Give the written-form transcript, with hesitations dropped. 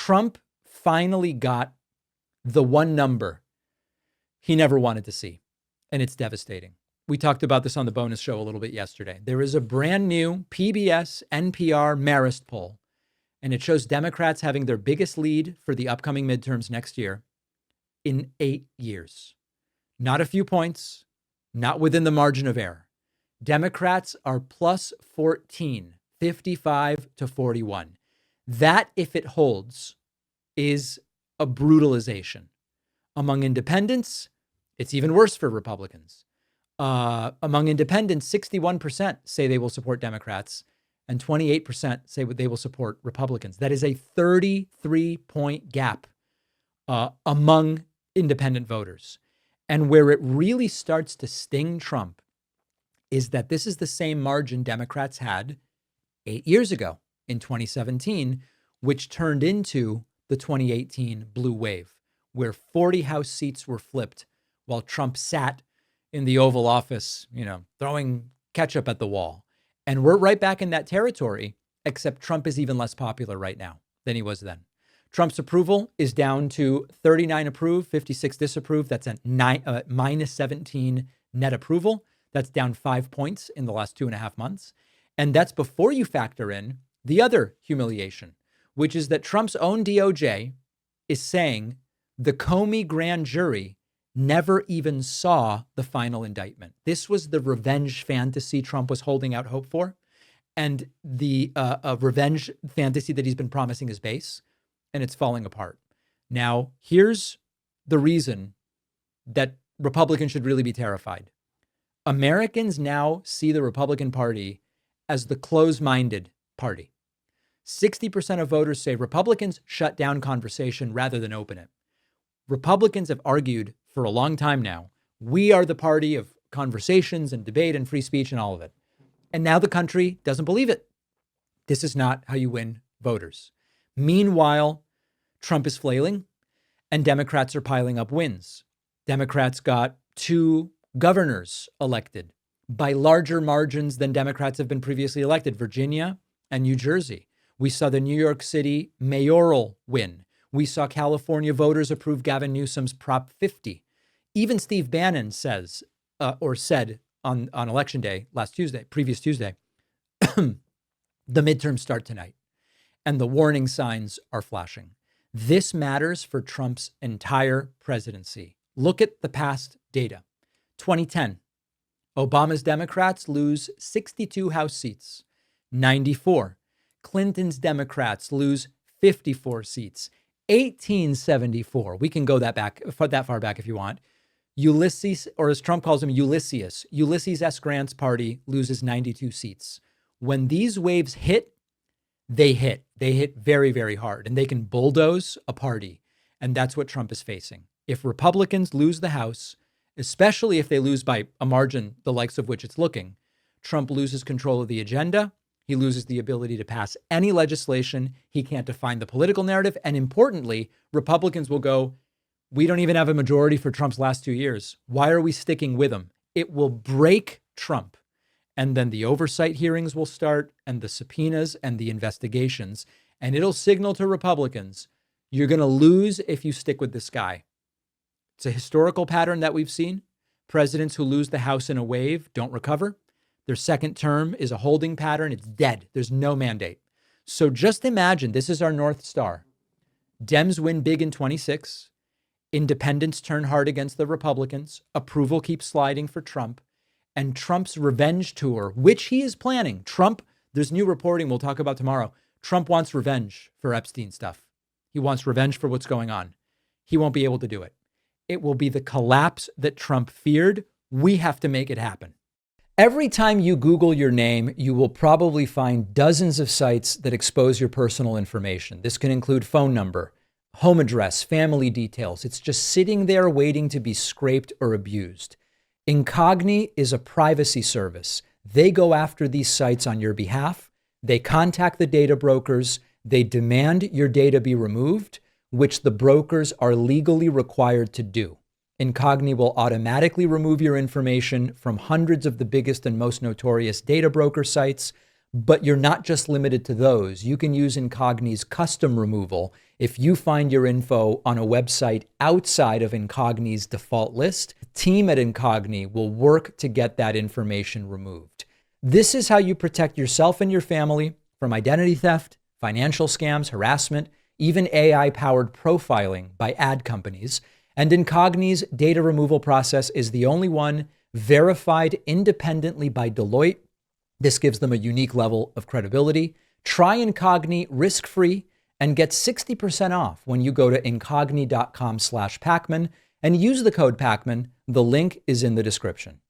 Trump finally got the one number he never wanted to see, and it's devastating. We talked about this on the bonus show a little bit yesterday. There is a brand new PBS NPR Marist poll, and it shows Democrats having their biggest lead for the upcoming midterms next year in 8 years. Not a few points, not within the margin of error. Democrats are plus 14, 55-41. That, if it holds, is a brutalization. Among independents, it's even worse for Republicans. Among independents, 61% say they will support Democrats and 28% say they will support Republicans. That is a 33-point gap among independent voters. And where it really starts to sting Trump is that this is the same margin Democrats had 8 years ago in 2017, which turned into the 2018 blue wave, where 40 House seats were flipped while Trump sat in the Oval Office, throwing ketchup at the wall. And we're right back in that territory, except Trump is even less popular right now than he was then. Trump's approval is down to 39 approve, 56 disapprove. That's a minus 17 net approval. That's down 5 points in the last 2.5 months. And that's before you factor in the other humiliation, which is that Trump's own DOJ is saying the Comey grand jury never even saw the final indictment. This was the revenge fantasy Trump was holding out hope for, and the revenge fantasy that he's been promising his base, and it's falling apart. Now, here's the reason that Republicans should really be terrified. Americans now see the Republican Party as the close-minded party. 60% of voters say Republicans shut down conversation rather than open it. Republicans have argued for a long time now, we are the party of conversations and debate and free speech and all of it. And now the country doesn't believe it. This is not how you win voters. Meanwhile, Trump is flailing and Democrats are piling up wins. Democrats got 2 governors elected by larger margins than Democrats have been previously elected, Virginia and New Jersey. We saw the New York City mayoral win. We saw California voters approve Gavin Newsom's Prop 50. Even Steve Bannon said on Election Day previous Tuesday, the midterms start tonight and the warning signs are flashing. This matters for Trump's entire presidency. Look at the past data. 2010, Obama's Democrats lose 62 House seats. 94, Clinton's Democrats lose 54 seats. 1874, we can go that far back if you want. Ulysses, or as Trump calls him, Ulysses S. Grant's party loses 92 seats. When these waves hit, they hit very, very hard, and they can bulldoze a party. And that's what Trump is facing. If Republicans lose the House, especially if they lose by a margin the likes of which it's looking, Trump loses control of the agenda. He loses the ability to pass any legislation. He can't define the political narrative. And importantly, Republicans will go, we don't even have a majority for Trump's last 2 years. Why are we sticking with him? It will break Trump. And then the oversight hearings will start and the subpoenas and the investigations. And it'll signal to Republicans, you're going to lose if you stick with this guy. It's a historical pattern that we've seen. Presidents who lose the House in a wave don't recover. Their second term is a holding pattern. It's dead. There's no mandate. So just imagine, this is our North Star. Dems win big in 26. Independents turn hard against the Republicans. Approval keeps sliding for Trump. And Trump's revenge tour, which he is planning. There's new reporting we'll talk about tomorrow. Trump wants revenge for Epstein stuff. He wants revenge for what's going on. He won't be able to do it. It will be the collapse that Trump feared. We have to make it happen. Every time you Google your name, you will probably find dozens of sites that expose your personal information. This can include phone number, home address, family details. It's just sitting there waiting to be scraped or abused. Incogni is a privacy service. They go after these sites on your behalf. They contact the data brokers. They demand your data be removed, which the brokers are legally required to do. Incogni will automatically remove your information from hundreds of the biggest and most notorious data broker sites, But you're not just limited to those. You can use Incogni's custom removal if you find your info on a website outside of Incogni's default list. The team at Incogni will work to get that information removed. This is how you protect yourself and your family from identity theft, financial scams, harassment, even AI-powered profiling by ad companies. And Incogni's data removal process is the only one verified independently by Deloitte. This gives them a unique level of credibility. Try Incogni risk-free and get 60% off when you go to incogni.com/Pakman and use the code Pakman. The link is in the description.